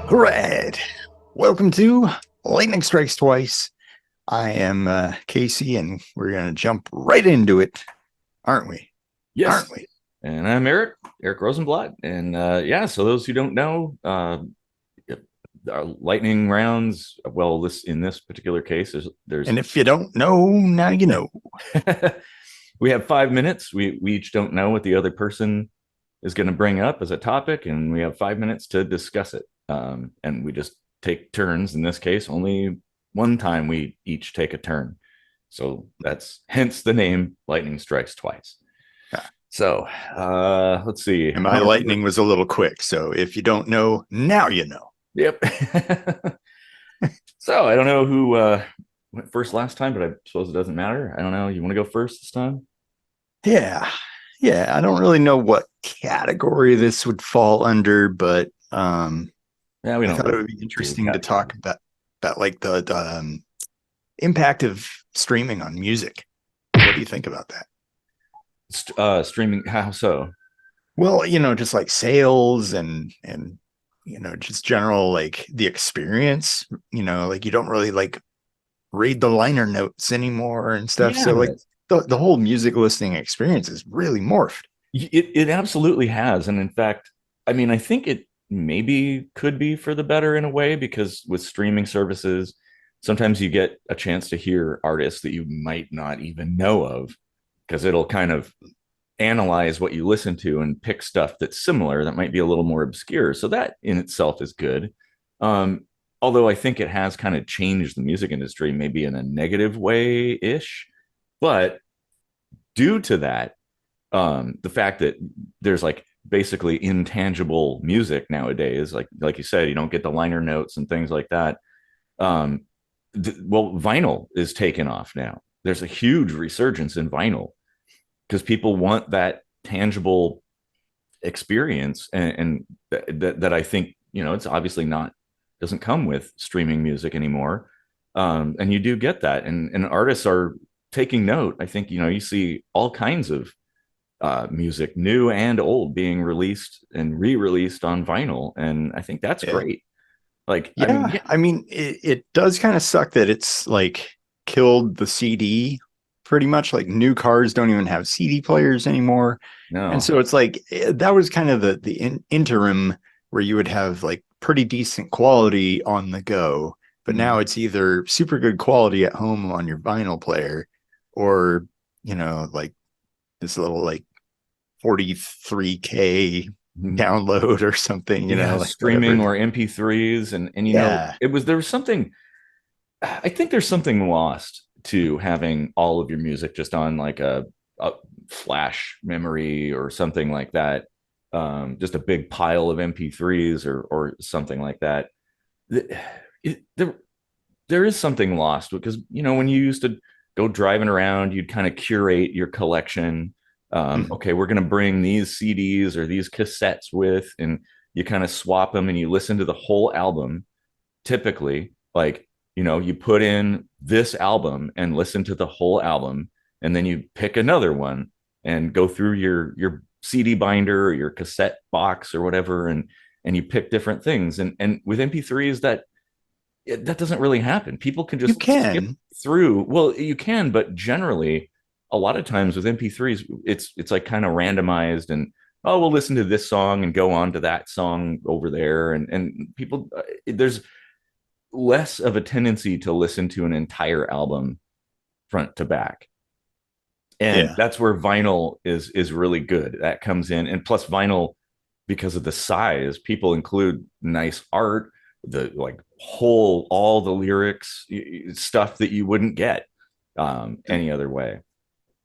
All right. Welcome to Lightning Strikes Twice. I am Casey, and we're going to jump right into it, aren't we? Yes. Aren't we? And I'm Eric Rosenblatt. And yeah, so those who don't know, our lightning rounds, well, in this particular case, there's And if you don't know, now you know. we have 5 minutes. We each don't know what the other person is going to bring up as a topic, and we have 5 minutes to discuss it. And we just take turns. In this case, only one time we each take a turn. So that's hence the name Lightning Strikes Twice. So let's see. And I my don't remember. lightning was a little quick. So if you don't know, now you know. Yep. So I don't know who went first last time, but I suppose it doesn't matter. I don't know. You want to go first this time? Yeah. Yeah. I don't really know what category this would fall under, but Yeah, we I don't thought it really would be do a interesting to category. talk about like the impact of streaming on music. What do you think about that? Streaming, how so? Well, just like sales and just general like the experience, like you don't really like read the liner notes anymore and stuff. So Yeah, like the whole music listening experience is really morphed. it absolutely has. And in fact, I mean, I think it maybe could be for the better in a way, because with streaming services, sometimes you get a chance to hear artists that you might not even know of, because it'll kind of analyze what you listen to and pick stuff that's similar that might be a little more obscure. So that in itself is good. Um, Although I think it has kind of changed the music industry, maybe in a negative way ish. But due to that, the fact that there's like basically intangible music nowadays, like you said, you don't get the liner notes and things like that. Um, well, vinyl is taken off now. There's a huge resurgence in vinyl because people want that tangible experience, and that I think it's obviously not doesn't come with streaming music anymore. And you do get that, and artists are taking note. I think you see all kinds of music, new and old, being released and re-released on vinyl, and I think that's Yeah. great. Like, I mean, Yeah. yeah, I mean, it does kind of suck that it's like killed the CD pretty much. Like new cars don't even have CD players anymore. And no, so it's like that was kind of the interim where you would have like pretty decent quality on the go. But now mm, it's either super good quality at home on your vinyl player or, like this little like 43K download or something, yeah, like whatever. streaming or MP3s, and Yeah. there was something. I think there's something lost to having all of your music just on like a flash memory or something like that. Just a big pile of MP3s or something like that. There there is something lost, because when you used to go driving around, you'd kind of curate your collection. Mhm. Okay, we're going to bring these CDs or these cassettes with, and you kind of swap them and you listen to the whole album. Typically, like, you put in this album and listen to the whole album, and then you pick another one and go through your CD binder or your cassette box or whatever, and you pick different things. And with MP3s, that doesn't really happen. People can You just skip can. through. Well, you can, but generally, a lot of times with MP3s, it's like kind of randomized, and oh, we'll listen to this song and go on to that song over there, and people, there's less of a tendency to listen to an entire album front to back. And Yeah. that's where vinyl is really good. That comes in, and plus vinyl, because of the size, people include nice art, the like whole all the lyrics, stuff that you wouldn't get any other way.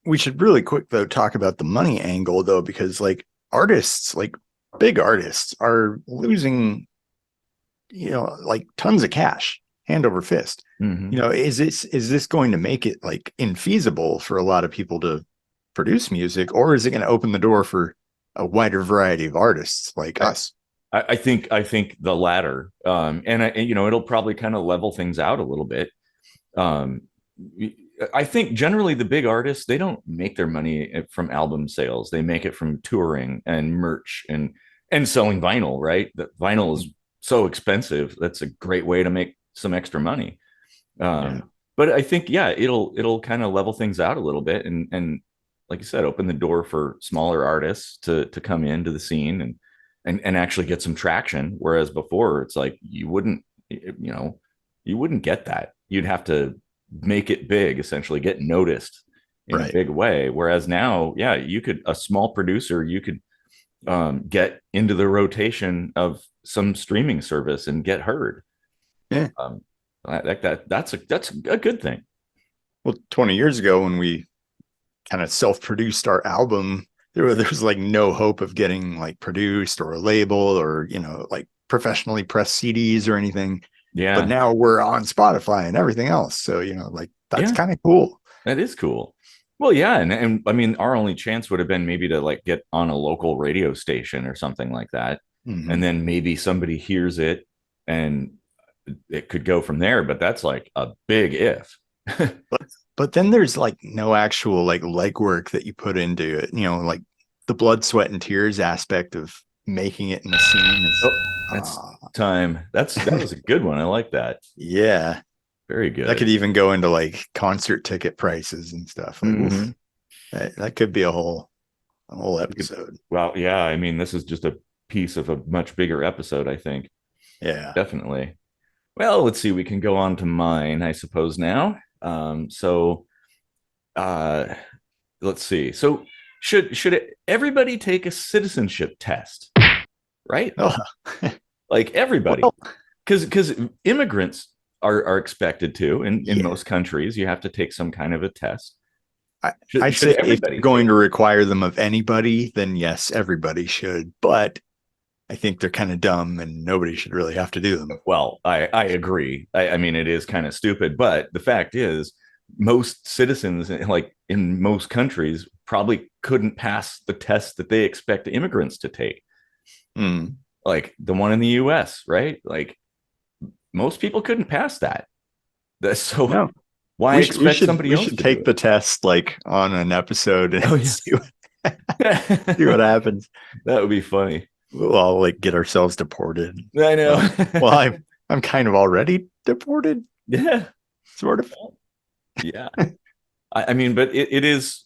We should really quick though talk about the money angle though, because like artists, like big artists, are losing, like tons of cash hand over fist. Mm-hmm. Is this going to make it like infeasible for a lot of people to produce music, or is it going to open the door for a wider variety of artists like I, us? I think the latter, and it'll probably kind of level things out a little bit. Um, I think generally the big artists, they don't make their money from album sales. They make it from touring and merch and selling vinyl, right? That vinyl is so expensive. That's a great way to make some extra money. Yeah. But I think, yeah, it'll kind of level things out a little bit, and like you said, open the door for smaller artists to come into the scene and actually get some traction. Whereas before, it's like you wouldn't get that. You'd have to make it big, essentially get noticed in a Right. big way. Whereas now, yeah, you could, a small producer, you could get into the rotation of some streaming service and get heard. Yeah. Um, that's a good thing. Well, 20 years ago when we kind of self-produced our album, there was like no hope of getting like produced or a label or, like professionally pressed CDs or anything. But Yeah, now we're on Spotify and everything else. So, like that's yeah, kind of cool. that is cool. Well, yeah, and I mean, our only chance would have been maybe to like get on a local radio station or something like that, and Mhm. then maybe somebody hears it, and it could go from there. But that's like a big if. But then there's like no actual like legwork that you put into it, like the blood, sweat, and tears aspect of making it in the scene is, Oh, that's uh, time. That was a good one. I like that. yeah, Very that good. could even go into like concert ticket prices and stuff. Like, oof, Mm-hmm. that could be a whole We could, episode. well, yeah. I mean, this is just a piece of a much bigger episode, I think. Yeah. Definitely. Well, let's see. We can go on to mine, I suppose, now. Uh, let's see. So, everybody take a citizenship test, right? Oh, Like everybody, well, because immigrants are expected to, in yeah. most countries, you have to take some kind of a test. I'd Should say if everybody you're take? going to require them of anybody, then yes, everybody should. But I think they're kind of dumb and nobody should really have to do them. Well, I agree. I mean, it is kind of stupid, but the fact is, most citizens, like in most countries, probably couldn't pass the test that they expect immigrants to take. Mm. Like the one in the U.S., right? Like most people couldn't pass that. So No, why we should we expect should somebody we else should to do take it? the test like on an episode and Oh yeah, see what happens. that would be funny. We'll all like get ourselves deported. I know. Well, I'm kind of already deported, Yeah, sort of. yeah. I mean, but it's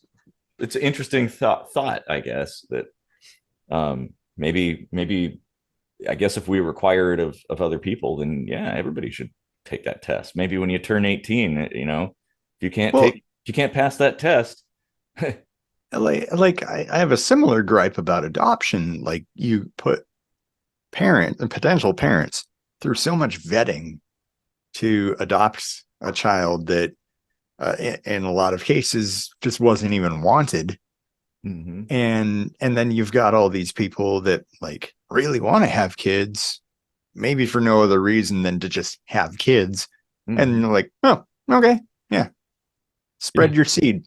an interesting thought, I guess, that maybe I guess if we require it of other people, then yeah, everybody should take that test. Maybe when you turn 18, if Well, you can't pass that test. like I have a similar gripe about adoption. Like you put parent and potential parents through so much vetting to adopt a child that in a lot of cases just wasn't even wanted. Mm-hmm. And then you've got all these people that like really want to have kids, maybe for no other reason than to just have kids. And Mm-hmm. you're like, oh, okay, yeah, Yeah, spread your seed.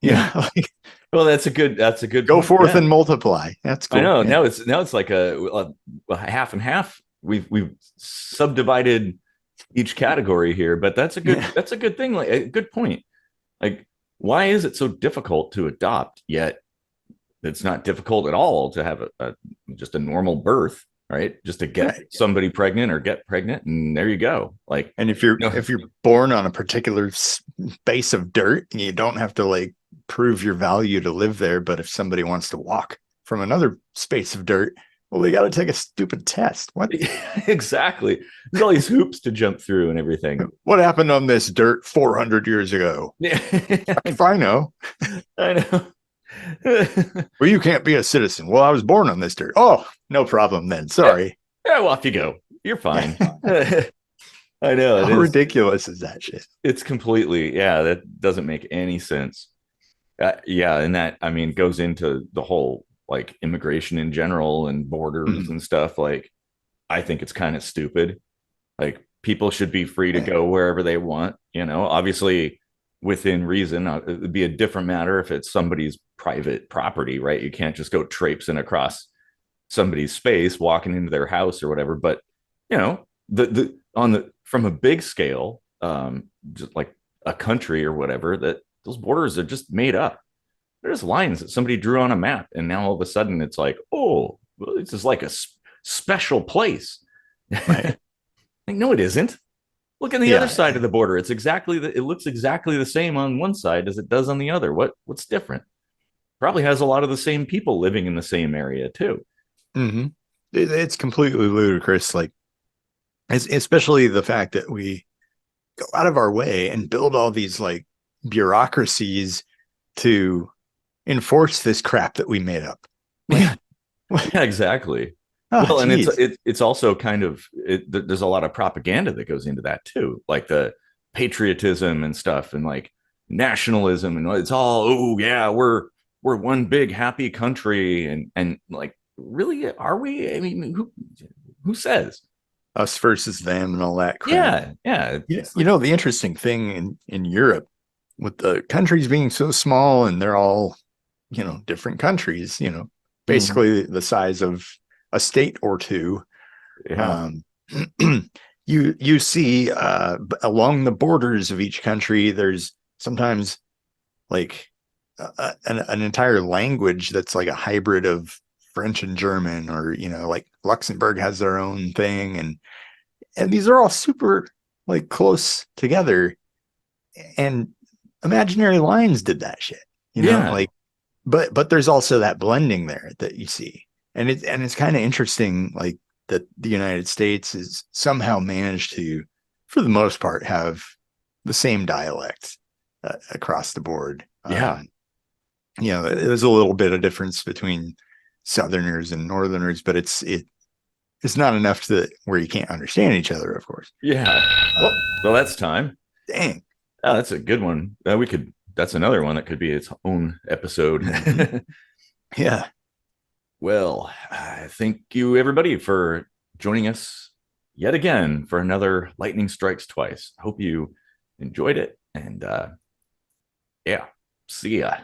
yeah. Like Well, that's a good go point. forth Yeah, and multiply. That's I cool. know. Yeah. Now it's like a half and half. We've subdivided each category here, but Yeah. that's a good thing. Like a good point. Like, why is it so difficult to adopt? Yet it's not difficult at all to have just a normal birth, right? Just to get Right. somebody pregnant or get pregnant, and there you go. Like, And if you're you know, if you're born on a particular space of dirt, you don't have to like prove your value to live there. But if somebody wants to walk from another space of dirt, well, they got to take a stupid test. What exactly. There's all these hoops to jump through and everything. what happened on this dirt 400 years ago? Yeah, If I know. I know. Well, you can't be a citizen. Well, I was born on this dirt. Oh, no problem then. Yeah, Sorry. well, off you go. You're fine. I know it How is. ridiculous is that shit? It's completely, yeah, that doesn't make any sense. Yeah, and that, I mean, goes into the whole like immigration in general and borders Mhm. and stuff. Like, I think it's kind of stupid. Like, people should be free to Yeah. go wherever they want, obviously within reason. It'd be a different matter if it's somebody's private property, right? You can't just go traipsing across somebody's space, walking into their house or whatever. But, the on the from a big scale, just like a country or whatever, that those borders are just made up. There's lines that somebody drew on a map, and now all of a sudden it's like, oh, well, this is like a special place. Right. Like, no, it isn't. Look on the other Yeah. side of the border. It looks exactly the same on one side as it does on the other. What's different? Probably has a lot of the same people living in the same area too. Hmm. It's completely ludicrous. Like, especially the fact that we go out of our way and build all these like bureaucracies to enforce this crap that we made up. Yeah, Like, what? yeah, exactly. Oh, Well, and geez. it's also kind of there's a lot of propaganda that goes into that too, like the patriotism and stuff, and like nationalism, and it's all, oh yeah, we're one big happy country, and like, really, are we? I mean, who says? Us versus them and all that crap. Yeah, yeah. Yeah, It's like, the interesting thing in Europe, with the countries being so small and they're all, different countries, mhm, basically the size of a state or two. yeah, Um, you see along the borders of each country, there's sometimes like an entire language that's like a hybrid of French and German, or like Luxembourg has their own thing, and these are all super like close together, and imaginary lines did that shit, yeah, like, but there's also that blending there that you see, and it's kind of interesting, like, that the United States is somehow managed to, for the most part, have the same dialect across the board. yeah, There's a little bit of difference between Southerners and Northerners, but it's not enough to where you can't understand each other, of course. yeah. Uh, Well, that's time. Dang. Oh, that's a good one. We could. That's another one that could be its own episode. Mhm. Yeah. Well, thank you everybody for joining us yet again for another Lightning Strikes Twice. Hope you enjoyed it, and yeah, see ya.